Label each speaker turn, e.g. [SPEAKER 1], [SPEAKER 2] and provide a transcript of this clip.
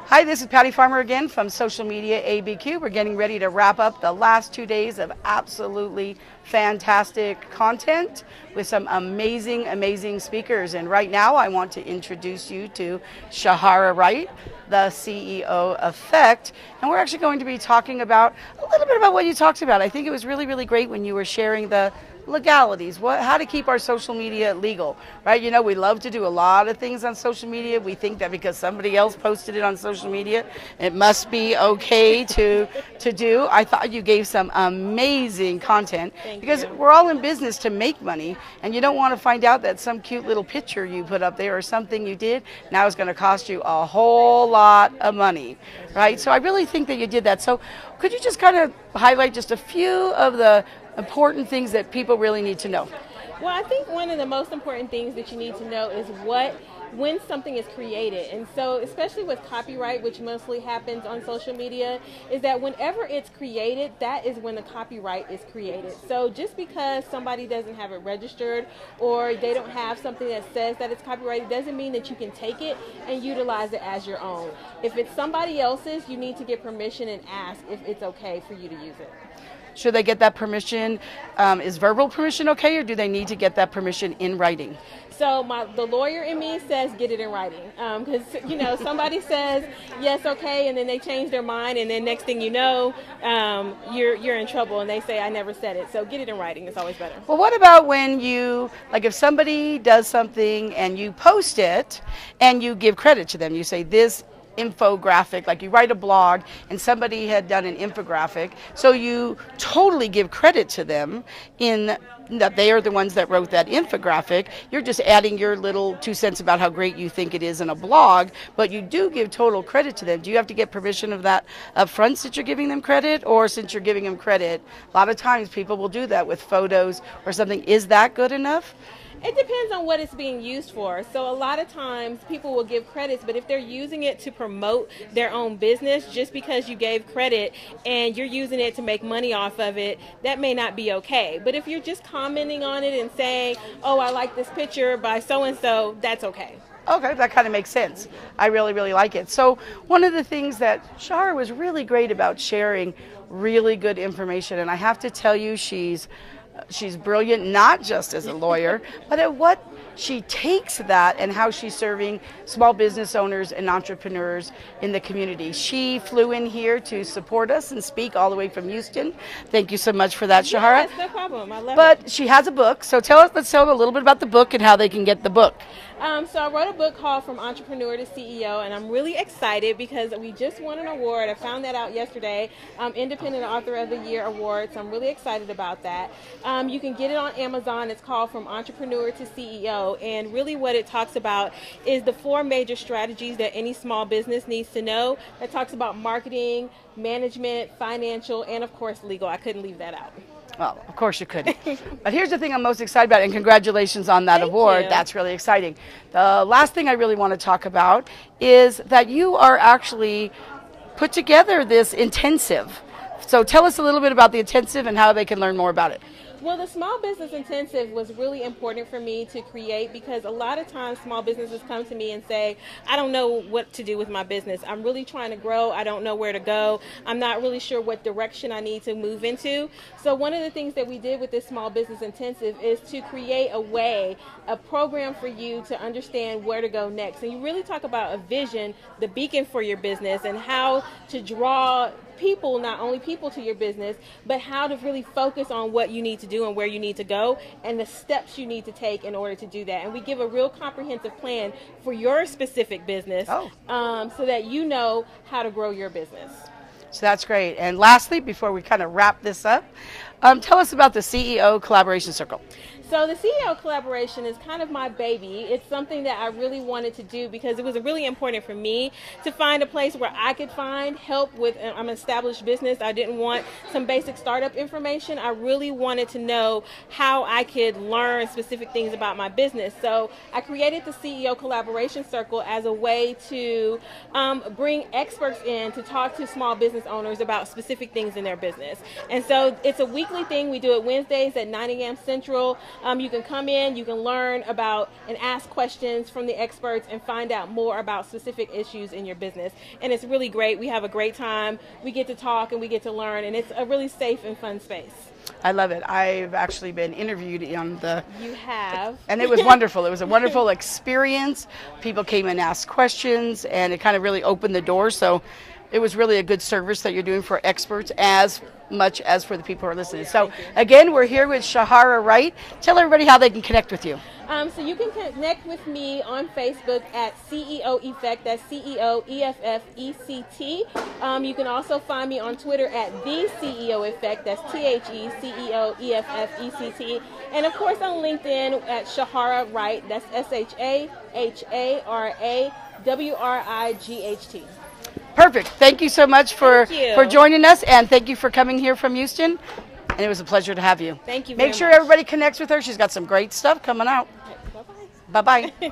[SPEAKER 1] Hi, this is Patty Farmer again from Social Media ABQ. We're getting ready to wrap up the last 2 days of absolutely fantastic content with some amazing speakers. And right now I want to introduce you to Shahara Wright, the CEO of Effect. And we're actually going to be talking about a little bit about what you talked about. I think it was really great when you were sharing the legalities, how to keep our social media legal, right? You know, we love to do a lot of things on social media. We think that because somebody else posted it on social media, it must be okay to do. I thought you gave some amazing content because we're all in business to make money, and you don't want to find out that some cute little picture you put up there or something you did now is going to cost you a whole lot of money, right? So I really think that you did that. So could you just kind of highlight just a few of the important things that people really need to know?
[SPEAKER 2] Well, I think one of the most important things that you need to know is when something is created. And so especially with copyright, which mostly happens on social media, is that whenever it's created, that is when the copyright is created. So just because somebody doesn't have it registered or they don't have something that says that it's copyrighted doesn't mean that you can take it and utilize it as your own. If it's somebody else's, you need to get permission and ask if it's okay for you to use it.
[SPEAKER 1] Should they get that permission? Is verbal permission okay, or do they need to get that permission in writing?
[SPEAKER 2] So the lawyer in me says get it in writing, because somebody says yes, okay, and then they change their mind, and then next thing you know, you're in trouble, and they say I never said it. So get it in writing; it's always better.
[SPEAKER 1] Well, what about when if somebody does something and you post it and you give credit to them? You say this infographic, like you write a blog and somebody had done an infographic, so you totally give credit to them in that they are the ones that wrote that infographic. You're just adding your little 2 cents about how great you think it is in a blog, but you do give total credit to them. Do you have to get permission of that up front since you're giving them credit, or since you're giving them credit? A lot of times people will do that with photos or something. Is that good enough?
[SPEAKER 2] It depends on what it's being used for. So a lot of times people will give credits, but if they're using it to promote their own business, just because you gave credit and you're using it to make money off of it, that may not be okay. But if you're just commenting on it and saying, oh, I like this picture by so-and-so, that's okay.
[SPEAKER 1] Okay, that kind of makes sense. I really like it. So one of the things that Shahara was really great about, sharing really good information, and I have to tell you, she's brilliant, not just as a lawyer, but at what she takes that and how she's serving small business owners and entrepreneurs in the community. She flew in here to support us and speak all the way from Houston. Thank you so much for that, Shahara.
[SPEAKER 2] Yes, no problem. I love it.
[SPEAKER 1] But she has a book, so let's tell them a little bit about the book and how they can get the book.
[SPEAKER 2] So I wrote a book called From Entrepreneur to CEO, and I'm really excited because we just won an award. I found that out yesterday, Independent Author of the Year award, so I'm really excited about that. You can get it on Amazon. It's called From Entrepreneur to CEO, and really what it talks about is the 4 major strategies that any small business needs to know. It talks about marketing, management, financial, and of course legal. I couldn't leave that out.
[SPEAKER 1] Well, of course you couldn't. But here's the thing I'm most excited about, and congratulations on that award. That's really exciting. The last thing I really want to talk about is that you are actually put together this intensive. So tell us a little bit about the intensive and how they can learn more about it.
[SPEAKER 2] Well, the Small Business Intensive was really important for me to create because a lot of times small businesses come to me and say, I don't know what to do with my business. I'm really trying to grow. I don't know where to go. I'm not really sure what direction I need to move into. So one of the things that we did with this Small Business Intensive is to create a program for you to understand where to go next. And you really talk about a vision, the beacon for your business, and how to draw people, not only people to your business, but how to really focus on what you need to do and where you need to go and the steps you need to take in order to do that. And we give a real comprehensive plan for your specific business so that you know how to grow your business.
[SPEAKER 1] So that's great. And lastly, before we kind of wrap this up, tell us about the CEO Collaboration Circle.
[SPEAKER 2] So the CEO collaboration is kind of my baby. It's something that I really wanted to do because it was really important for me to find a place where I could find help with, I'm an established business. I didn't want some basic startup information. I really wanted to know how I could learn specific things about my business. So I created the CEO Collaboration Circle as a way to bring experts in to talk to small business owners about specific things in their business. And so it's a week weekly thing. We do it Wednesdays at 9 a.m. Central. You can come in, you can learn about and ask questions from the experts and find out more about specific issues in your business. And it's really great. We have a great time. We get to talk and we get to learn, and it's a really safe and fun space.
[SPEAKER 1] I love it. I've actually been interviewed on the...
[SPEAKER 2] You have.
[SPEAKER 1] And it was wonderful. It was a wonderful experience. People came and asked questions, and it kind of really opened the door. So it was really a good service that you're doing for experts as much as for the people who are listening. So again, we're here with Shahara Wright. Tell everybody how they can connect with you.
[SPEAKER 2] So you can connect with me on Facebook at CEO Effect. That's CEOEFFECT. You can also find me on Twitter at the CEO Effect. That's THECEOEFFECT. And of course on LinkedIn at Shahara Wright. That's SHAHARAWRIGHT.
[SPEAKER 1] Perfect. Thank you so much for joining us, and thank you for coming here from Houston. And it was a pleasure to have you.
[SPEAKER 2] Thank you very
[SPEAKER 1] much. Make sure
[SPEAKER 2] much.
[SPEAKER 1] everybody connects with her. She's got some great stuff coming out.
[SPEAKER 2] Bye-bye.
[SPEAKER 1] Bye-bye.